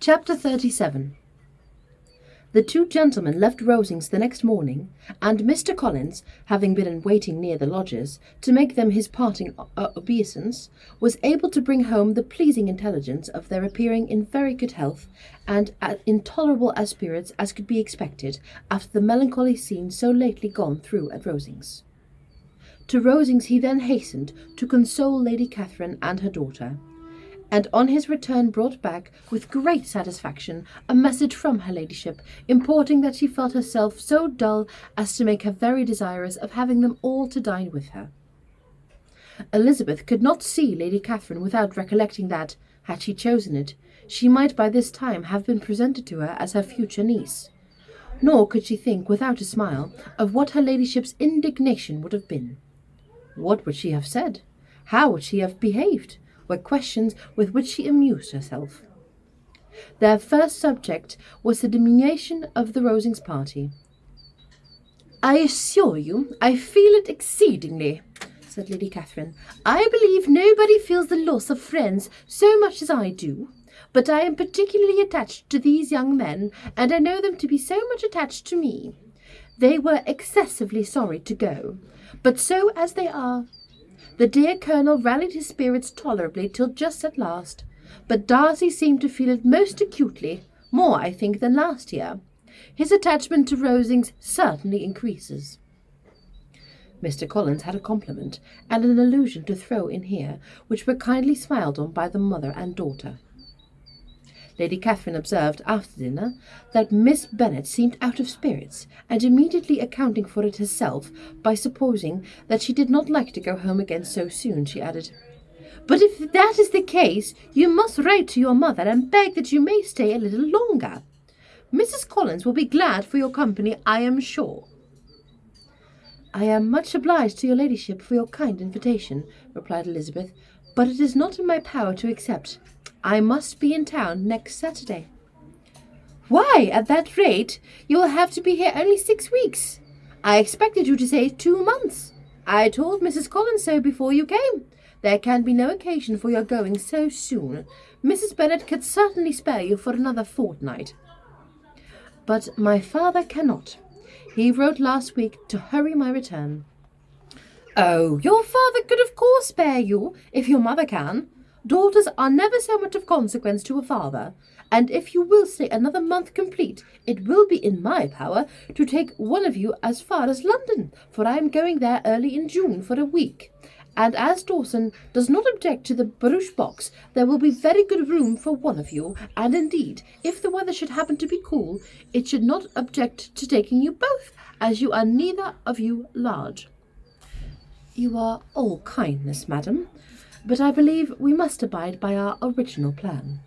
Chapter 37. The two gentlemen left Rosings the next morning, and Mr. Collins, having been in waiting near the lodges, to make them his parting obeisance, was able to bring home the pleasing intelligence of their appearing in very good health, and in tolerable as spirits as could be expected after the melancholy scene so lately gone through at Rosings. To Rosings he then hastened to console Lady Catherine and her daughter, and on his return brought back with great satisfaction a message from her ladyship, importing that she felt herself so dull as to make her very desirous of having them all to dine with her. Elizabeth could not see Lady Catherine without recollecting that, had she chosen it, she might by this time have been presented to her as her future niece. Nor could she think without a smile of what her ladyship's indignation would have been. What would she have said? How would she have behaved? Were questions with which she amused herself. Their first subject was the diminution of the Rosings party. "I assure you, I feel it exceedingly," said Lady Catherine. "I believe nobody feels the loss of friends so much as I do, but I am particularly attached to these young men, and I know them to be so much attached to me. They were excessively sorry to go, but so as they are. The dear Colonel rallied his spirits tolerably till just at last, but Darcy seemed to feel it most acutely, more, I think, than last year. His attachment to Rosings certainly increases." Mr. Collins had a compliment and an allusion to throw in here, which were kindly smiled on by the mother and daughter. Lady Catherine observed after dinner that Miss Bennet seemed out of spirits, and immediately accounting for it herself by supposing that she did not like to go home again so soon, she added, "But if that is the case, you must write to your mother and beg that you may stay a little longer. Mrs. Collins will be glad for your company, I am sure." "I am much obliged to your ladyship for your kind invitation," replied Elizabeth, "but it is not in my power to accept. I must be in town next Saturday." "Why, at that rate, you will have to be here only 6 weeks. I expected you to say 2 months. I told Mrs. Collins so before you came. There can be no occasion for your going so soon. Mrs. Bennet could certainly spare you for another fortnight." "But my father cannot. He wrote last week to hurry my return." "Oh, your father could of course spare you, if your mother can. Daughters are never so much of consequence to a father, and if you will stay another month complete, it will be in my power to take one of you as far as London, for I am going there early in June for a week. And as Dawson does not object to the barouche box, there will be very good room for one of you, and indeed, if the weather should happen to be cool, it should not object to taking you both, as you are neither of you large." "You are all kindness, madam, but I believe we must abide by our original plan."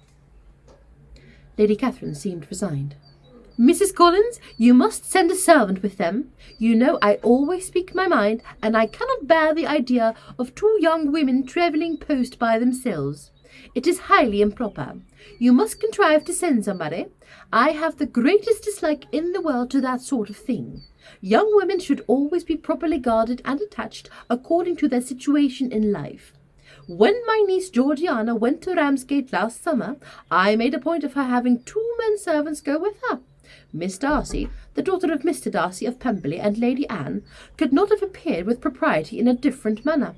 Lady Catherine seemed resigned. "Mrs. Collins, you must send a servant with them. You know I always speak my mind, and I cannot bear the idea of 2 young women travelling post by themselves. It is highly improper. You must contrive to send somebody. I have the greatest dislike in the world to that sort of thing. Young women should always be properly guarded and attached according to their situation in life. When my niece Georgiana went to Ramsgate last summer, I made a point of her having 2 men servants go with her. Miss Darcy, the daughter of Mr. Darcy of Pemberley, and Lady Anne, could not have appeared with propriety in a different manner.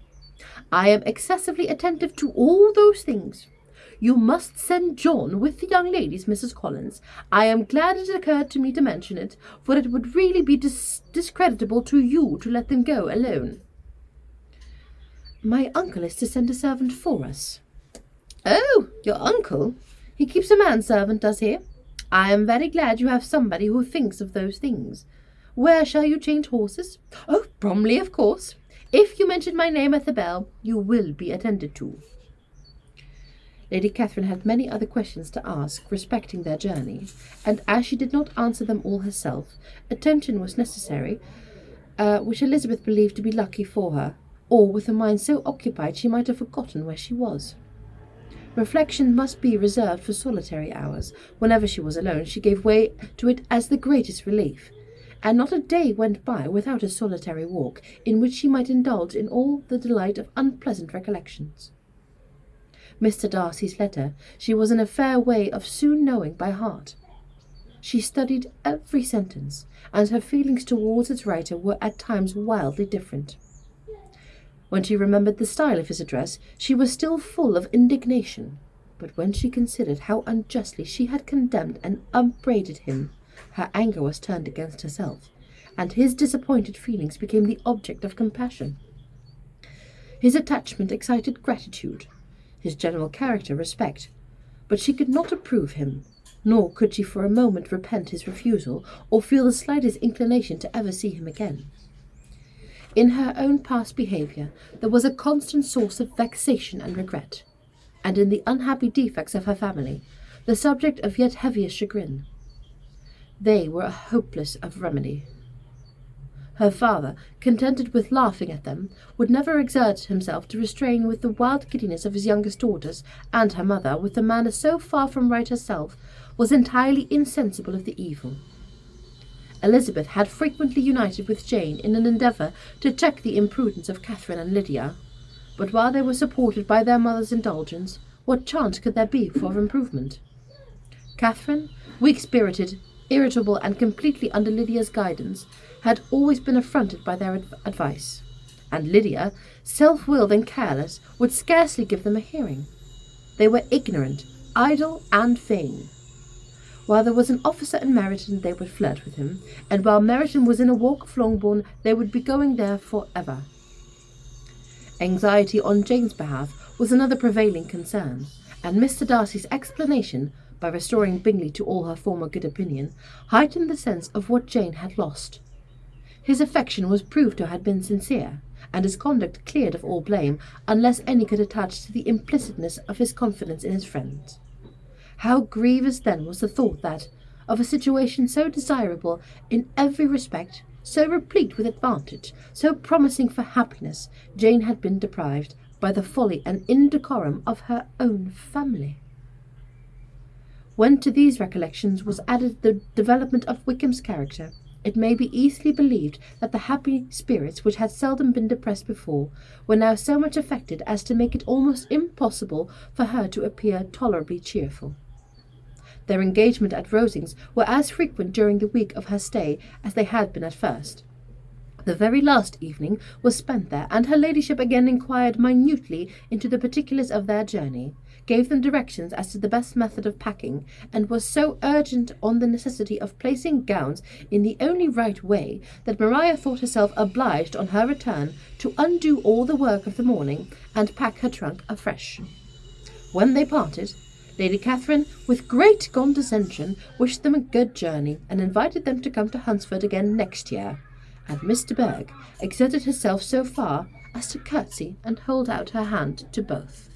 I am excessively attentive to all those things. You must send John with the young ladies, Mrs. Collins. I am glad it occurred to me to mention it, for it would really be discreditable to you to let them go alone." "My uncle is to send a servant for us." "Oh, your uncle? He keeps a manservant, does he? I am very glad you have somebody who thinks of those things. Where shall you change horses?" "Oh, Bromley, of course. If you mention my name at the bell, you will be attended to." Lady Catherine had many other questions to ask respecting their journey, and as she did not answer them all herself, attention was necessary, which Elizabeth believed to be lucky for her, or with a mind so occupied she might have forgotten where she was. Reflection must be reserved for solitary hours. Whenever she was alone, she gave way to it as the greatest relief, and not a day went by without a solitary walk, in which she might indulge in all the delight of unpleasant recollections. Mr. Darcy's letter she was in a fair way of soon knowing by heart. She studied every sentence, and her feelings towards its writer were at times wildly different. When she remembered the style of his address, she was still full of indignation, but when she considered how unjustly she had condemned and upbraided him, her anger was turned against herself, and his disappointed feelings became the object of compassion. His attachment excited gratitude, his general character respect, but she could not approve him, nor could she for a moment repent his refusal, or feel the slightest inclination to ever see him again. In her own past behaviour there was a constant source of vexation and regret, and in the unhappy defects of her family, the subject of yet heavier chagrin. They were hopeless of remedy. Her father, contented with laughing at them, would never exert himself to restrain with the wild giddiness of his youngest daughters, and her mother, with a manner so far from right herself, was entirely insensible of the evil. Elizabeth had frequently united with Jane in an endeavour to check the imprudence of Catherine and Lydia, but while they were supported by their mother's indulgence, what chance could there be for improvement? Catherine, weak-spirited, irritable, and completely under Lydia's guidance, had always been affronted by their advice, and Lydia, self-willed and careless, would scarcely give them a hearing. They were ignorant, idle, and vain. While there was an officer in Meryton, they would flirt with him, and while Meryton was in a walk of Longbourn, they would be going there for ever. Anxiety on Jane's behalf was another prevailing concern, and Mr. Darcy's explanation, by restoring Bingley to all her former good opinion, heightened the sense of what Jane had lost. His affection was proved to have been sincere, and his conduct cleared of all blame, unless any could attach to the implicitness of his confidence in his friends. How grievous then was the thought that, of a situation so desirable in every respect, so replete with advantage, so promising for happiness, Jane had been deprived by the folly and indecorum of her own family. When to these recollections was added the development of Wickham's character, it may be easily believed that the happy spirits which had seldom been depressed before were now so much affected as to make it almost impossible for her to appear tolerably cheerful. Their engagement at Rosings were as frequent during the week of her stay as they had been at first. The very last evening was spent there, and her ladyship again inquired minutely into the particulars of their journey, gave them directions as to the best method of packing, and was so urgent on the necessity of placing gowns in the only right way that Maria thought herself obliged on her return to undo all the work of the morning and pack her trunk afresh. When they parted, Lady Catherine, with great condescension, wished them a good journey, and invited them to come to Hunsford again next year, and Miss de Bourgh exerted herself so far as to curtsy and hold out her hand to both.